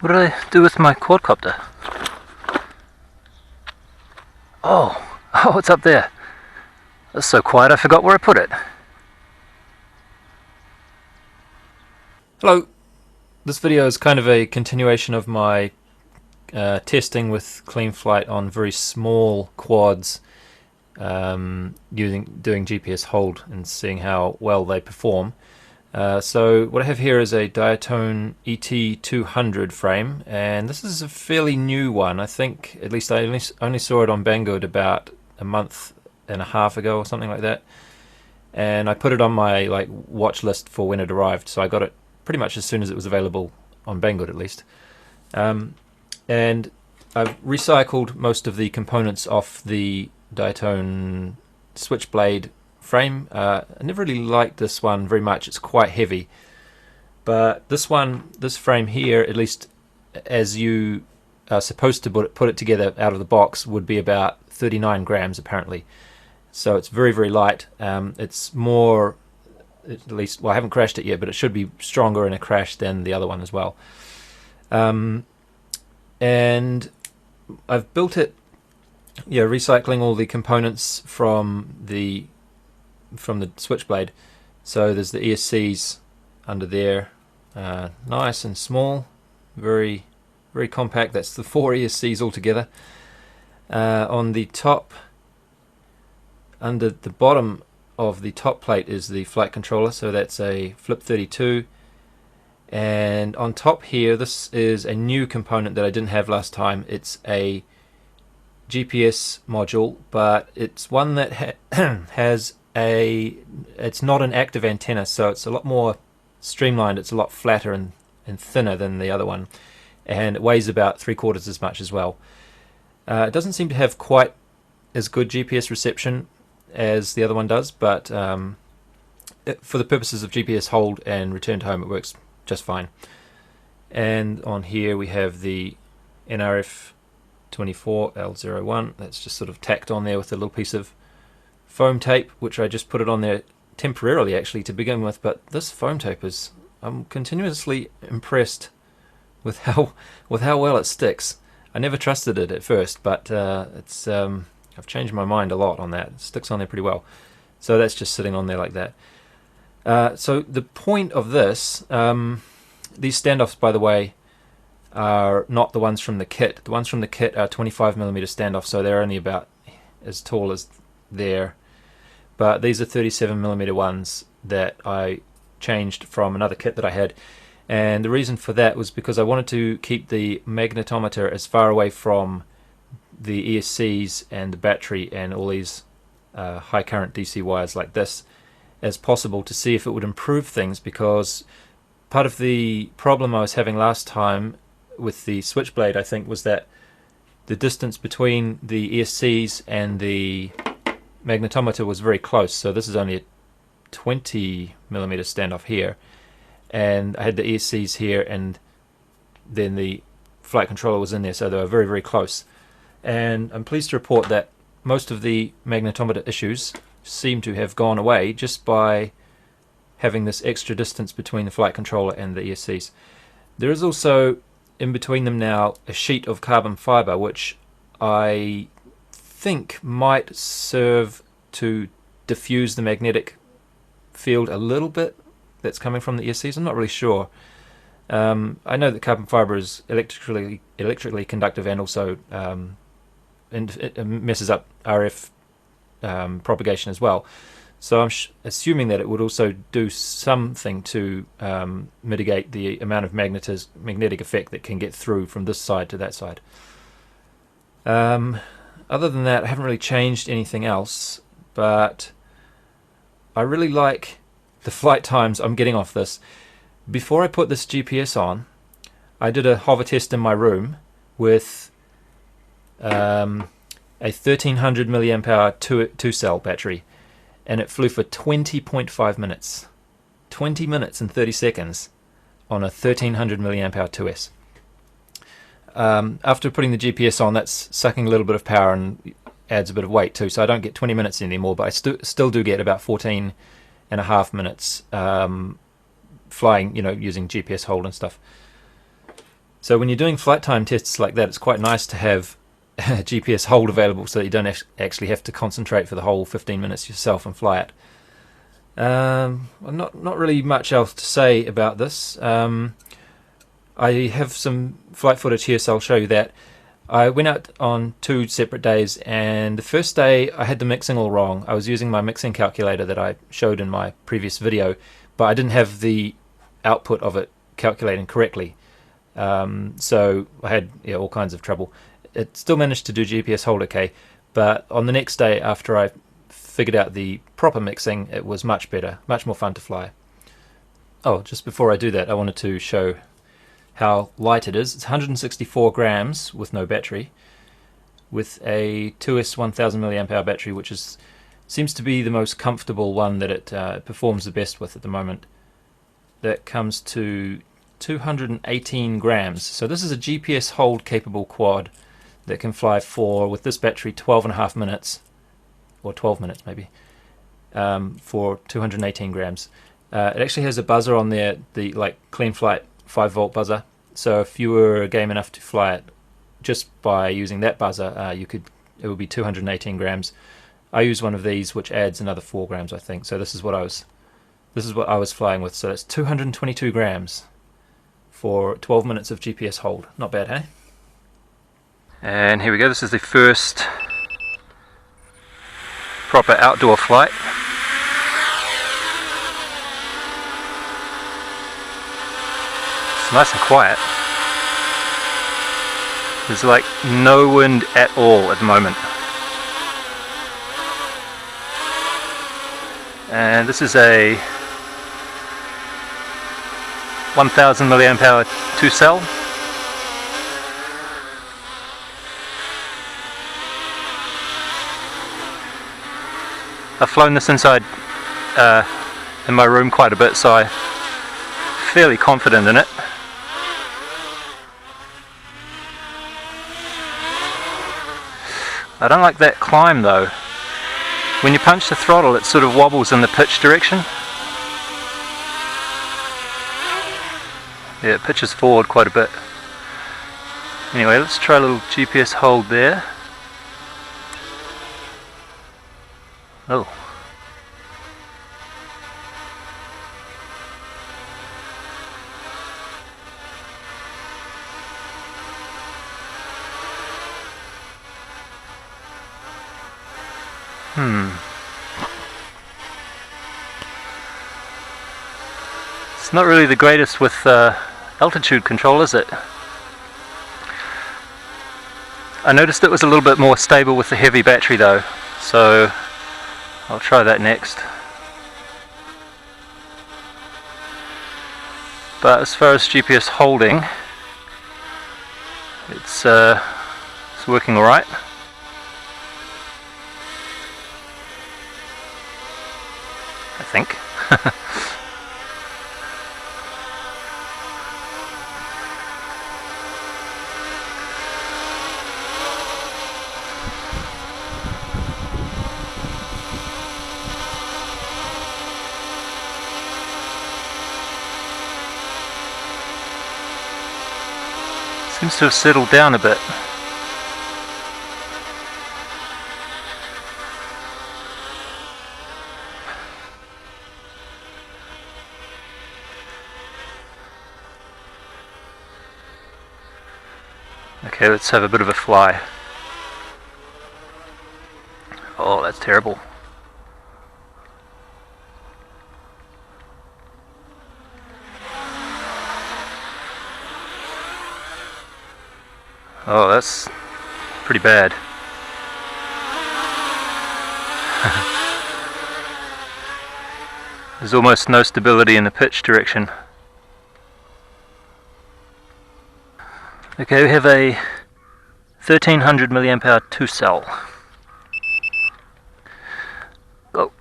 What did I do with my quadcopter? Oh, it's up there. It's so quiet I forgot where I put it. Hello. This video is kind of a continuation of my testing with CleanFlight on very small quads, doing GPS hold and seeing how well they perform. So what I have here is a Diatone ET200 frame, and this is a fairly new one. I think, at least I only saw it on Banggood about a month and a half ago or something like that, and I put it on my watch list for when it arrived, so I got it pretty much as soon as it was available on Banggood at least. And I've recycled most of the components off the Diatone switchblade frame. I never really liked this one very much. It's quite heavy, but this frame here, at least as you are supposed to put it together out of the box, would be about 39 grams apparently. So it's very, very light. It's more, at least, well, I haven't crashed it yet, but it should be stronger in a crash than the other one as well. And I've built it, recycling all the components from the switchblade. So there's the ESCs under there, nice and small, very, very compact. That's the 4 ESCs altogether. On the top, under the bottom of the top plate, is the flight controller, so that's a Flip 32. And on top here, this is a new component that I didn't have last time. It's a GPS module, but it's one that it's not an active antenna, so it's a lot more streamlined. It's a lot flatter and thinner than the other one, and it weighs about 3/4 as much as well. It doesn't seem to have quite as good GPS reception as the other one does, but for the purposes of GPS hold and return to home, it works just fine. And on here we have the NRF24L01. That's just sort of tacked on there with a little piece of foam tape, which I just put it on there temporarily actually to begin with, but this foam tape is, I'm continuously impressed with how well it sticks. I never trusted it at first, but it's I've changed my mind a lot on that. It sticks on there pretty well. So that's just sitting on there like that. So the point of this, these standoffs, by the way, are not the ones from the kit. The ones from the kit are 25mm standoffs, so they're only about as tall as there. But these are 37mm ones that I changed from another kit that I had. And the reason for that was because I wanted to keep the magnetometer as far away from the ESCs and the battery and all these high current DC wires like this as possible, to see if it would improve things, because part of the problem I was having last time with the switchblade, I think, was that the distance between the ESCs and the magnetometer was very close. So this is only a 20mm standoff here, and I had the ESCs here, and then the flight controller was in there, so they were very, very close. And I'm pleased to report that most of the magnetometer issues seem to have gone away just by having this extra distance between the flight controller and the ESCs. There is also in between them now a sheet of carbon fiber, which I think might serve to diffuse the magnetic field a little bit that's coming from the ESCs. I'm not really sure. I know that carbon fiber is electrically conductive, and also it messes up RF propagation as well. So I'm assuming that it would also do something to mitigate the amount of magnetic effect that can get through from this side to that side. Other than that, I haven't really changed anything else, but I really like the flight times I'm getting off this. Before I put this GPS on, I did a hover test in my room with a 1300 milliamp hour 2-cell battery, and it flew for 20.5 minutes. 20 minutes and 30 seconds on a 1300 milliamp hour 2S. After putting the GPS on, that's sucking a little bit of power and adds a bit of weight too, so I don't get 20 minutes anymore, but I still do get about 14.5 minutes flying, using GPS hold and stuff. So when you're doing flight time tests like that, it's quite nice to have a GPS hold available so that you don't actually have to concentrate for the whole 15 minutes yourself and fly it. Not really much else to say about this. I have some flight footage here, so I'll show you that. I went out on 2 separate days, and the first day I had the mixing all wrong. I was using my mixing calculator that I showed in my previous video, but I didn't have the output of it calculating correctly. So I had all kinds of trouble. It still managed to do GPS hold okay, but on the next day after I figured out the proper mixing, it was much better, much more fun to fly. Oh, just before I do that, I wanted to show how light it is. It's 164 grams with no battery, with a 2S 1000 mAh battery, which seems to be the most comfortable one that it performs the best with at the moment. That comes to 218 grams. So this is a GPS hold capable quad that can fly for, with this battery, 12.5 minutes, or 12 minutes maybe, for 218 grams. It actually has a buzzer on there, the Clean Flight 5-volt buzzer. So if you were game enough to fly it just by using that buzzer, it would be 218 grams. I use one of these, which adds another 4 grams, I think. So this is what I was flying with. So it's 222 grams for 12 minutes of GPS hold. Not bad, hey? And here we go. This is the first proper outdoor flight. It's nice and quiet. There's like no wind at all at the moment. And this is a 1000 mAh 2-cell. I've flown this inside in my room quite a bit, so I'm fairly confident in it. I don't like that climb though. When you punch the throttle, it sort of wobbles in the pitch direction. Yeah, it pitches forward quite a bit. Anyway, let's try a little GPS hold there. Oh. It's not really the greatest with altitude control, is it? I noticed it was a little bit more stable with the heavy battery though, so I'll try that next. But as far as GPS holding, it's working alright. I think. Seems to have settled down a bit. Okay, let's have a bit of a fly. Oh, that's terrible. Oh, that's pretty bad. There's almost no stability in the pitch direction. Okay, we have a 1300 mAh 2-cell. Oh.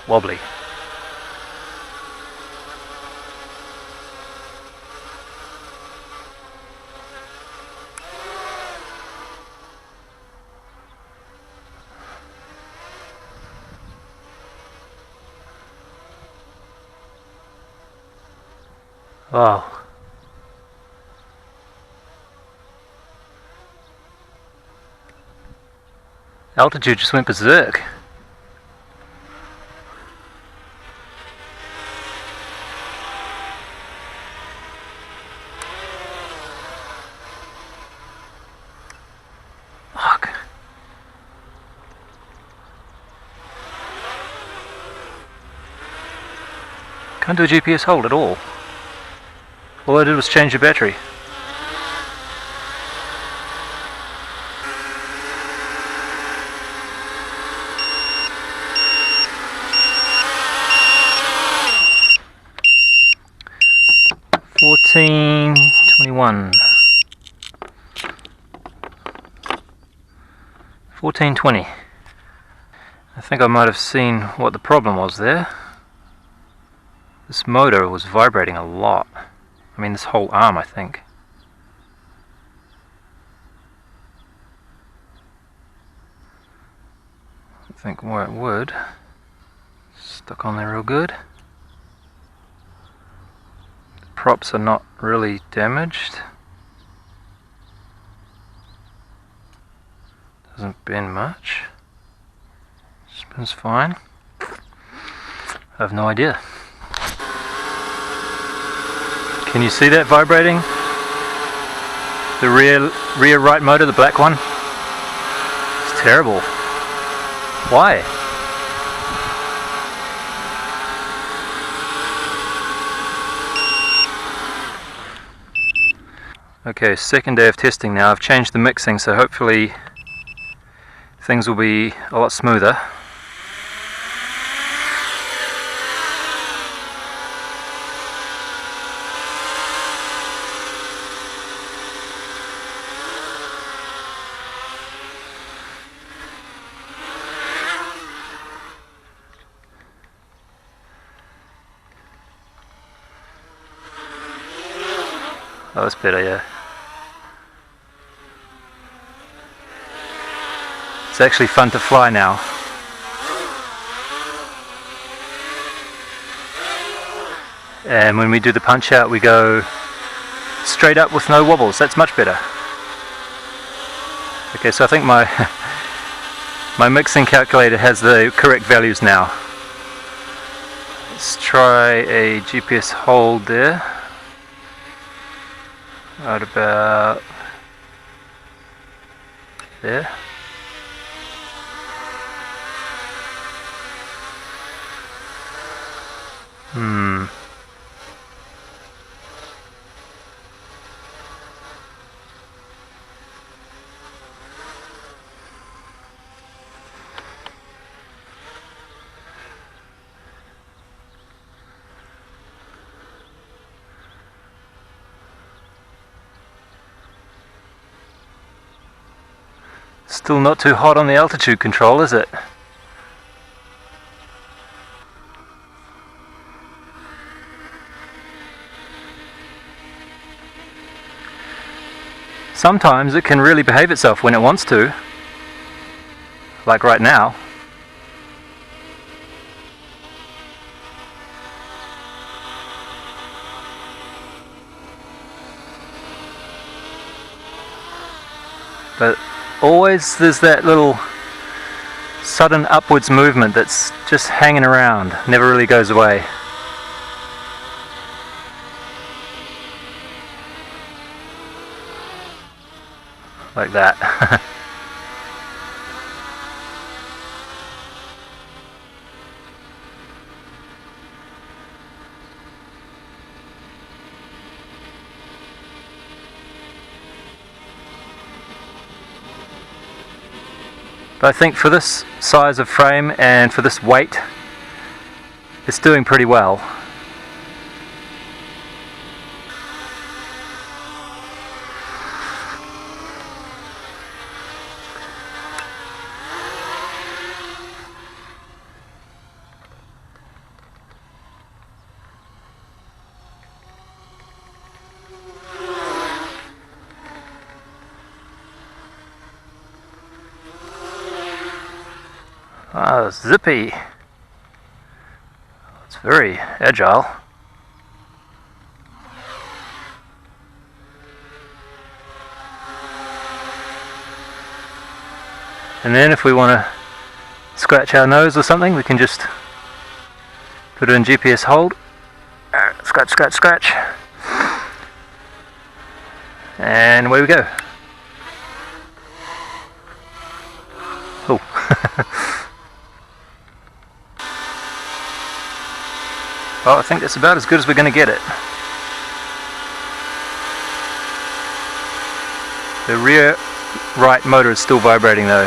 Wobbly. Wow. Altitude just went berserk. Fuck. Can't do a GPS hold at all. All I did was change the battery. $14.21. 14.20. I think I might have seen what the problem was there. This motor was vibrating a lot. I mean, this whole arm, I think. I think where it would. Stuck on there real good. The props are not really damaged. Doesn't bend much. Spins fine. I have no idea. Can you see that vibrating? The rear right motor, the black one? It's terrible. Why? Okay, second day of testing now. I've changed the mixing, so hopefully things will be a lot smoother. Oh, that's better, yeah. It's actually fun to fly now. And when we do the punch out, we go straight up with no wobbles. That's much better. Okay, so I think my my mixing calculator has the correct values now. Let's try a GPS hold there. Right about there. Still not too hot on the altitude control, is it? Sometimes it can really behave itself when it wants to, like right now. But always there's that little sudden upwards movement that's just hanging around, never really goes away. Like that. But I think for this size of frame and for this weight, it's doing pretty well. Ah, zippy. It's very agile. And then if we want to scratch our nose or something, we can just put it in GPS hold. Scratch, scratch, scratch. And away we go. Oh. Well, I think that's about as good as we're going to get it. The rear right motor is still vibrating though.